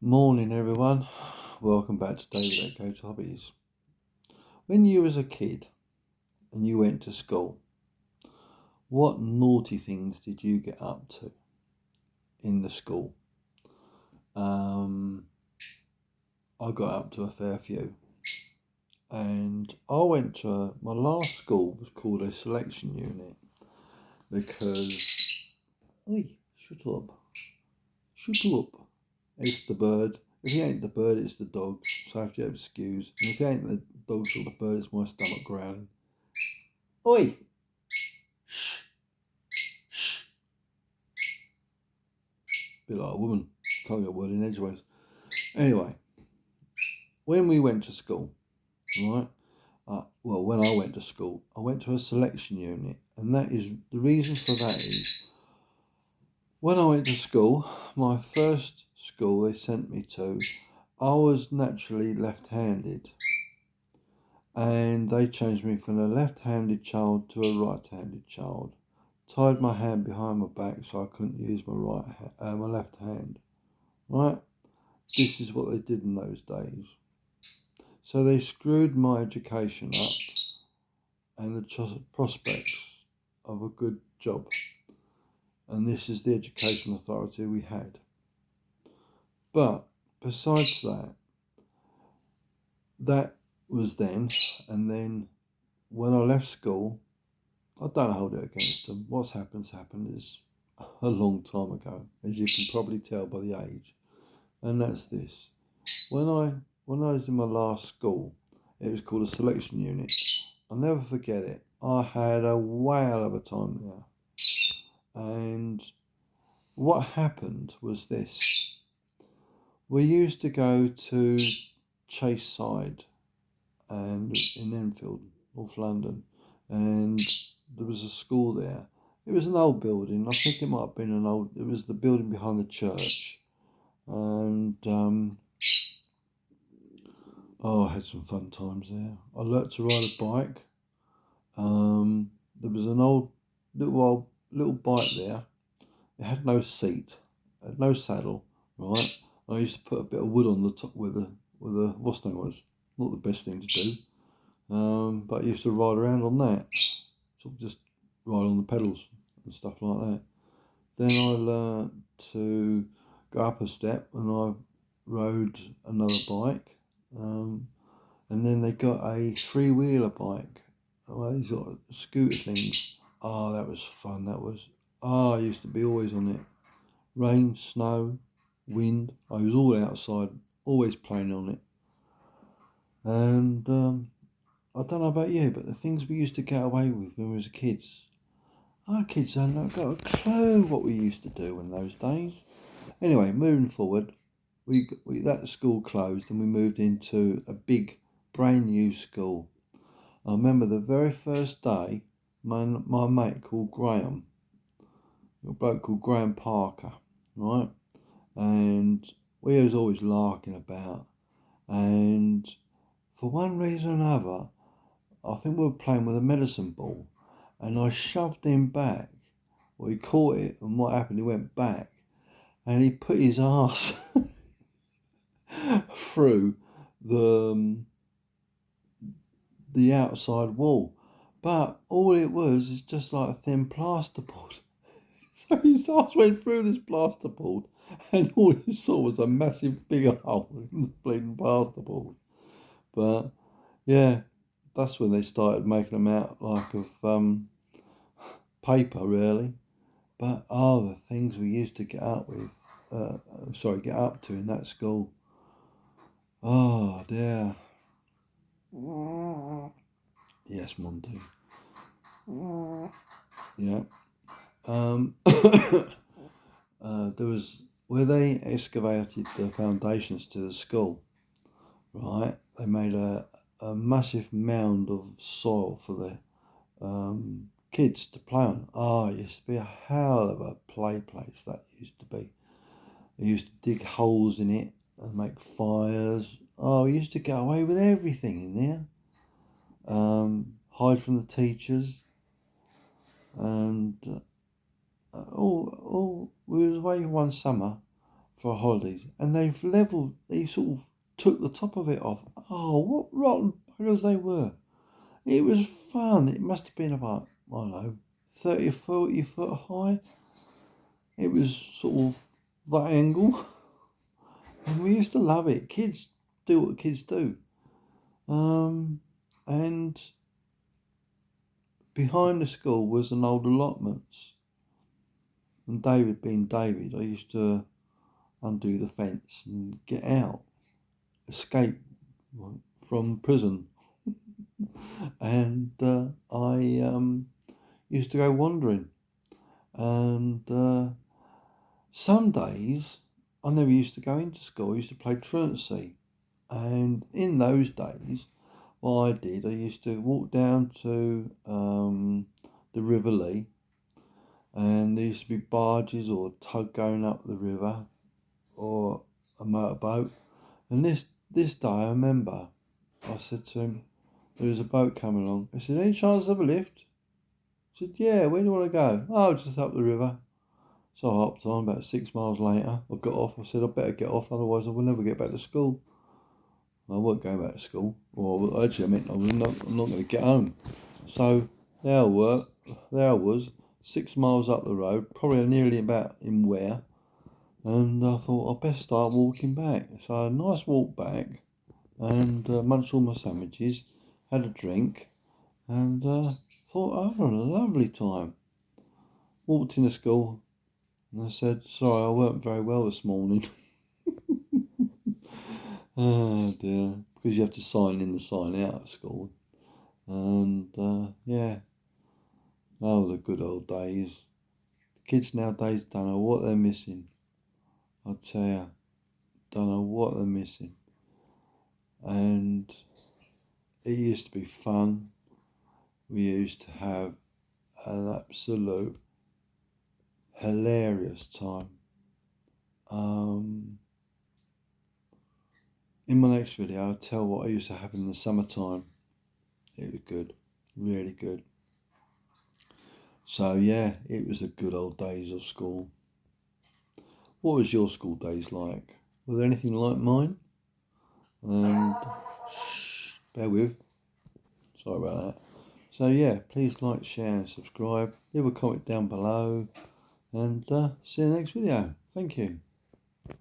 Morning everyone, welcome back to David Echo's Hobbies. When you was a kid and you went to school, what naughty things did you get up to in the school? I got up to a fair few, and I went to my last school was called a selection unit because, oi, shut up, it's the bird. If he ain't the bird, it's the dog. So I have to excuse. And if he ain't the dog or the bird, it's my stomach growling. Oi! Bit like a woman. Can't get a word in edgeways. Anyway, when we went to school, right? When I went to school, I went to a selection unit, and that is the reason for that is when I went to school, my first school they sent me to, I was naturally left-handed, and they changed me from a left-handed child to a right-handed child. Tied my hand behind my back so I couldn't use my left hand. Right? This is what they did in those days. So they screwed my education up and the prospects of a good job. And this is the education authority we had. But besides that, that was then. And then when I left school, I don't hold it against them. What's happened is a long time ago, as you can probably tell by the age. And that's this. When I was in my last school, it was called a selection unit. I'll never forget it. I had a whale of a time there. And what happened was this. We used to go to Chase Side and in Enfield, North London, and there was a school there. It was an old building. I think it might have been it was the building behind the church. And I had some fun times there. I learnt to ride a bike. There was an old little bike there. It had no seat, it had no saddle, right? I used to put a bit of wood on the top where the what's name was. Not the best thing to do. But I used to ride around on that. Sort of just ride on the pedals and stuff like that. Then I learnt to go up a step and I rode another bike. And then they got a three-wheeler bike. These sort of scooter things. Oh, that was fun. I used to be always on it. Rain, snow, wind. I was all outside, always playing on it. And I don't know about you, but the things we used to get away with when we was kids. Our kids haven't got a clue what we used to do in those days. Anyway, moving forward, that school closed and we moved into a big, brand new school. I remember the very first day, my mate called Graham, a bloke called Graham Parker, right? And we was always larking about. And for one reason or another, I think we were playing with a medicine ball, and I shoved him back. Well, he caught it, and what happened? He went back, and he put his arse through the outside wall. But all it was is just like a thin plasterboard. So his arse went through this plasterboard, and all he saw was a massive big hole in the bleeding plasterboard. But yeah, that's when they started making them out like of paper, really. But the things we used to get up to in that school. Oh dear. Yes, Monty. Yeah. There was where they excavated the foundations to the school, right? They made a massive mound of soil for the kids to play on. It used to be a hell of a play place that used to be. They used to dig holes in it and make fires. We used to get away with everything in there. Hide from the teachers. And we was away one summer for holidays, and they sort of took the top of it off. Oh, what rotten buggers they were. It was fun. It must have been about, I don't know, 30 or 40 foot high. It was sort of that angle. And we used to love it. Kids do what kids do. And behind the school was an old allotments. And David being David, I used to undo the fence and get out, escape from prison. And I used to go wandering. And some days I never used to go into school. I used to play truancy. And in those days, what I did, I used to walk down to the River Lee, and there used to be barges or a tug going up the river, or a motorboat. And this day I remember I said to him, there was a boat coming along. I said, any chance of a lift? I said, yeah, where do you want to go? Oh, just up the river. So I hopped on. About 6 miles later, I got off. I said, I better get off, otherwise I will never get back to school. I wasn't going back to school. Well, actually, I meant I'm not going to get home. So there I was, 6 miles up the road, probably nearly about in Ware. And I thought I'd best start walking back. So a nice walk back, and munched all my sandwiches, had a drink, and thought, oh, I had a lovely time. Walked into school, and I said, sorry, I weren't very well this morning. Oh dear, because you have to sign in and sign out at school. And yeah, oh, the good old days. The kids nowadays don't know what they're missing. I tell you, don't know what they're missing. And it used to be fun. We used to have an absolute hilarious time. In my next video, I'll tell what I used to have in the summertime. It was good, really good. So yeah, it was the good old days of school. What was your school days like? Were there anything like mine? And bear with. Sorry about that. So yeah, please like, share and subscribe. Leave a comment down below. And see you in the next video. Thank you.